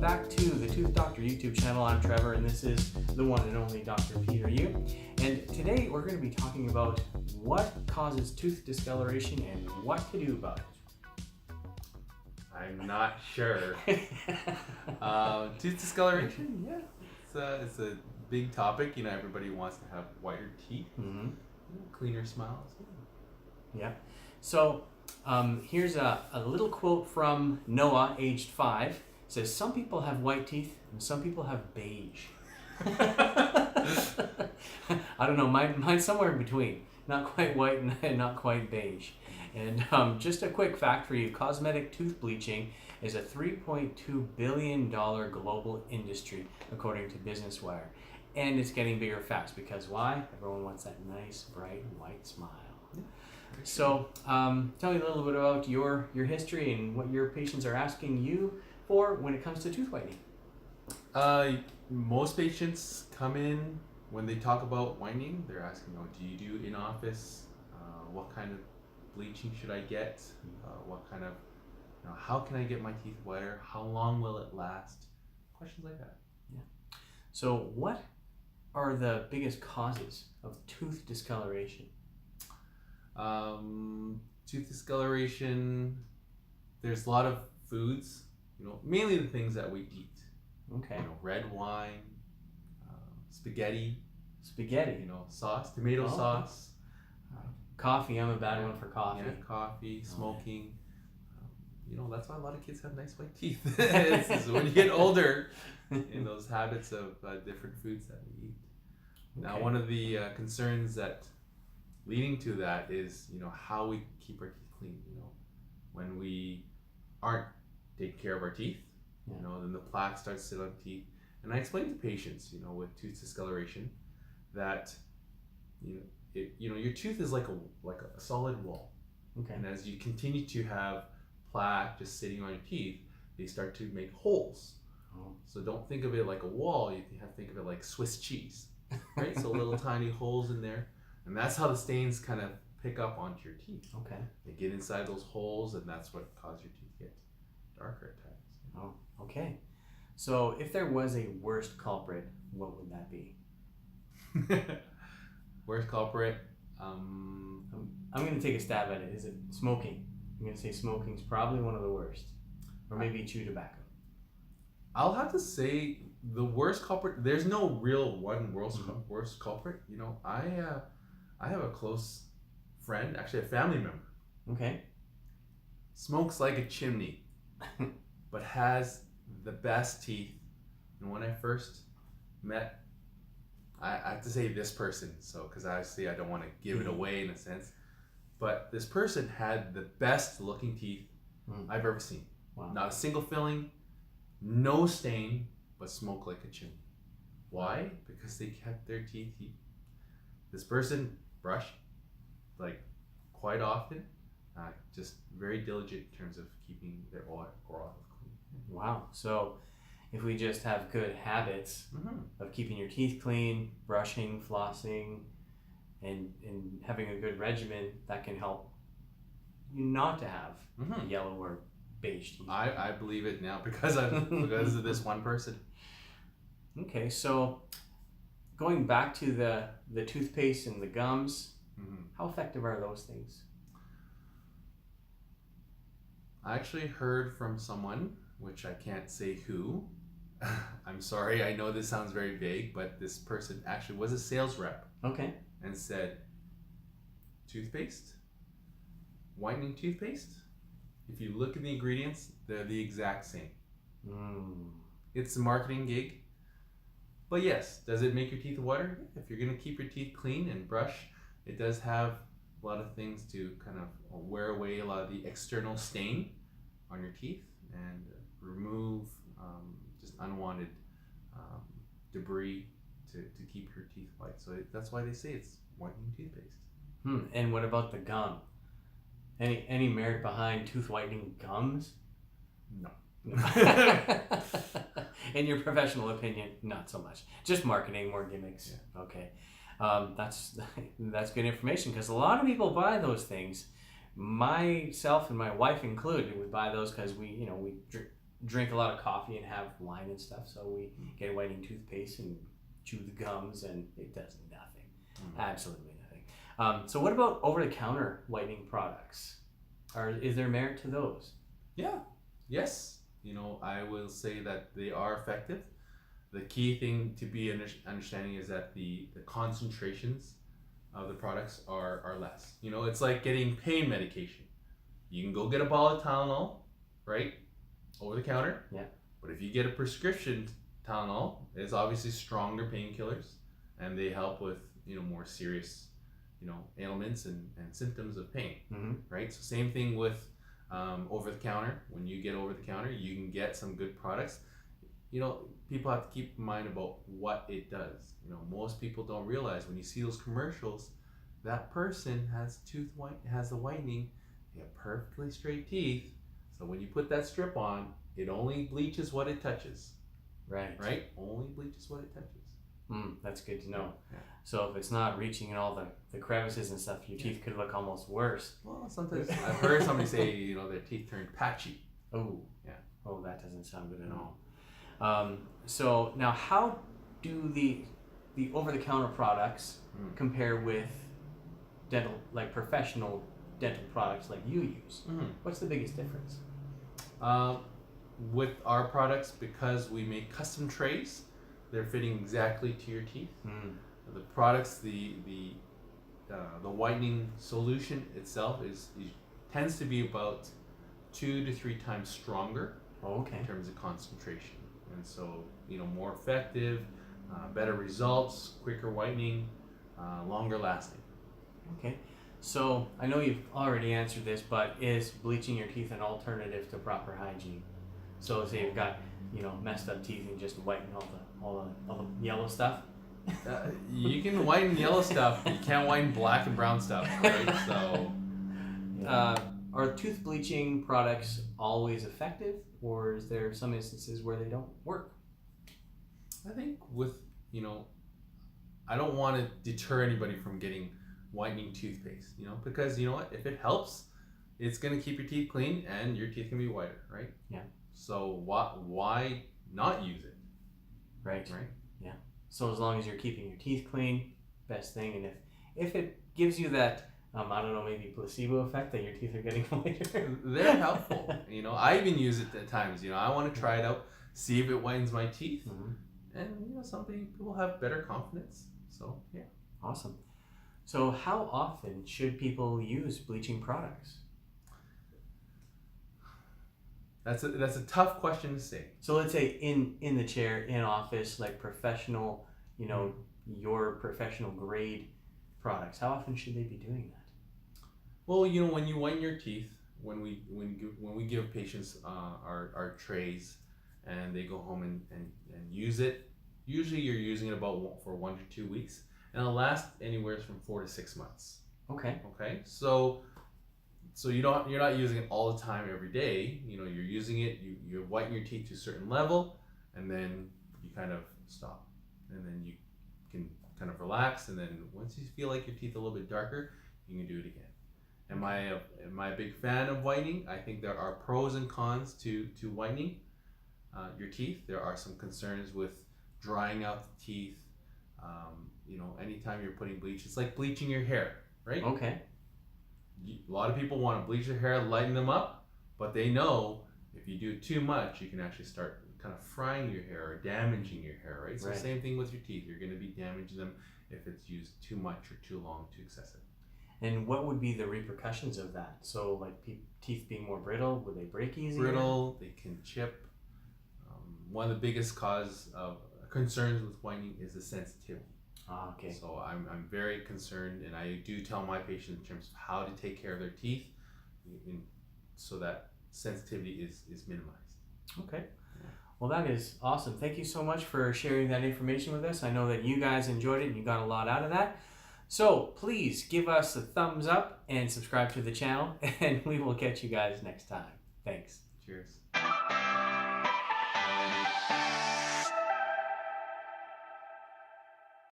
back to the Tooth Doctor YouTube channel. I'm Trevor, and this is the one and only Dr. Peter Yoo. And today we're going to be talking about what causes tooth discoloration and what to do about it. I'm not sure. Tooth discoloration, yeah, it's a big topic. You know, everybody wants to have whiter teeth, cleaner smiles. Yeah. So here's a little quote from Noah, aged 5. It says, "Some people have white teeth and some people have beige." I don't know, mine's somewhere in between. Not quite white and not quite beige. And just a quick fact for you, cosmetic tooth bleaching is a $3.2 billion global industry, according to Business Wire. And it's getting bigger fast because why? Everyone wants that nice, bright, white smile. So tell me a little bit about your history and what your patients are asking you for when it comes to tooth whitening. Most patients come in when they talk about whitening. They're asking, do you do in office? What kind of bleaching should I get? What kind of, how can I get my teeth whiter? How long will it last? Questions like that. Yeah. So what are the biggest causes of tooth discoloration? Tooth discoloration, there's a lot of foods, mainly the things that we eat. Okay. Red wine, spaghetti, sauce, tomato sauce. Coffee, I'm a bad one for coffee. Yeah, coffee, smoking. That's why a lot of kids have nice white teeth. It's when you get older, in those habits of different foods that we eat. Now, one of the concerns that leading to that is, how we keep our teeth clean. When we aren't taking care of our teeth, then the plaque starts to sit on teeth. And I explain to patients, with tooth discoloration, that your tooth is like a solid wall. Okay. And as you continue to have plaque just sitting on your teeth, they start to make holes. Oh. So don't think of it like a wall. You have to think of it like Swiss cheese, right? So little tiny holes in there. And that's how the stains kind of pick up onto your teeth. Okay. They get inside those holes, and that's what causes your teeth to get darker at times. Oh, okay. So if there was a worst culprit, what would that be? Worst culprit? I'm going to take a stab at it. Is it smoking? I'm going to say smoking's probably one of the worst. Or maybe chew tobacco. I'll have to say the worst culprit, there's no real one worst culprit. I have a close friend, actually a family member. Okay. Smokes like a chimney, but has the best teeth. And when I first met, I have to say this person, because obviously I don't want to give it away in a sense, but this person had the best looking teeth I've ever seen. Wow. Not a single filling, no stain, but smoked like a chimney. Why? Because they kept their teeth. This person brushed quite often, just very diligent in terms of keeping their oral clean. Wow. So if we just have good habits of keeping your teeth clean, brushing, flossing, and having a good regimen, that can help you not to have yellow or beige teeth. I believe it now because of this one person. Okay, so going back to the toothpaste and the gums, how effective are those things? I actually heard from someone, which I can't say who. I'm sorry, I know this sounds very vague, but this person actually was a sales rep. Okay. And said, toothpaste, whitening toothpaste, if you look at the ingredients, they're the exact same. It's a marketing gig. But yes, does it make your teeth whiter? If you're going to keep your teeth clean and brush, it does have a lot of things to kind of wear away a lot of the external stain on your teeth and remove just unwanted debris to keep your teeth white. So that's why they say it's whitening toothpaste. And what about the gum? Any merit behind tooth whitening gums? No. In your professional opinion, not so much. Just marketing, more gimmicks. Yeah. Okay. That's good information because a lot of people buy those things. Myself and my wife included would buy those because we drink a lot of coffee and have wine and stuff, so we get whitening toothpaste and chew the gums, and it does nothing. Absolutely nothing. So what about over-the-counter whitening products? Is there merit to those? Yeah. Yes. I will say that they are effective. The key thing to be understanding is that the concentrations of the products are less. It's like getting pain medication. You can go get a bottle of Tylenol, right, over the counter. Yeah. But if you get a prescription Tylenol, it's obviously stronger painkillers, and they help with more serious ailments and symptoms of pain. Right. So same thing with over the counter. When you get over the counter, you can get some good products. People have to keep in mind about what it does. Most people don't realize when you see those commercials, that person has the whitening, they have perfectly straight teeth. So when you put that strip on, it only bleaches what it touches. Right. Right? Only bleaches what it touches. That's good to know. Yeah. So if it's not reaching in all the crevices and stuff, your teeth could look almost worse. Well, sometimes I've heard somebody say, their teeth turn patchy. Oh. Yeah. Oh, that doesn't sound good at all. So now, how do the over-the-counter products compare with dental, like professional dental products like you use? What's the biggest difference? With our products, because we make custom trays, they're fitting exactly to your teeth. The products, the whitening solution itself tends to be about 2 to 3 times stronger. In terms of concentration, and so more effective, better results, quicker whitening, longer lasting. Okay, so I know you've already answered this, but is bleaching your teeth an alternative to proper hygiene? So say you've got messed up teeth and just whiten all the yellow stuff. You can whiten yellow stuff, but you can't whiten black and brown stuff, right? So. Are tooth bleaching products always effective, or is there some instances where they don't work? I think I don't want to deter anybody from getting whitening toothpaste, because if it helps, it's going to keep your teeth clean and your teeth can be whiter, right? Yeah. So why not use it? Right. Yeah. So as long as you're keeping your teeth clean, best thing, and if it gives you that I don't know, maybe placebo effect that your teeth are getting whiter. They're helpful. I even use it at times. I want to try it out, see if it whitens my teeth. And some people have better confidence. So yeah. Awesome. So how often should people use bleaching products? That's a tough question to say. So let's say in the chair, in office, like professional, your professional grade products. How often should they be doing that? Well, when you whiten your teeth, when we give patients our trays and they go home and use it, usually you're using it for 1 to 2 weeks, and it'll last anywhere from 4 to 6 months. Okay. So you're not using it all the time every day. You're using it. You whiten your teeth to a certain level, and then you kind of stop, and then you can kind of relax, and then once you feel like your teeth are a little bit darker, you can do it again. Am I a big fan of whitening? I think there are pros and cons to whitening your teeth. There are some concerns with drying out the teeth. Anytime you're putting bleach, it's like bleaching your hair, right? Okay. A lot of people want to bleach their hair, lighten them up, but they know if you do too much, you can actually start kind of frying your hair or damaging your hair, right? So same thing with your teeth. You're going to be damaging them if it's used too much or too long, too excessive. And what would be the repercussions of that? So like teeth being more brittle, would they break easier? Brittle, they can chip. One of the biggest cause of concerns with whitening is the sensitivity. Okay. So I'm very concerned, and I do tell my patients in terms of how to take care of their teeth so that sensitivity is minimized. Okay. Yeah. Well, that is awesome. Thank you so much for sharing that information with us. I know that you guys enjoyed it and you got a lot out of that. So please give us a thumbs up and subscribe to the channel, and we will catch you guys next time. Thanks. Cheers.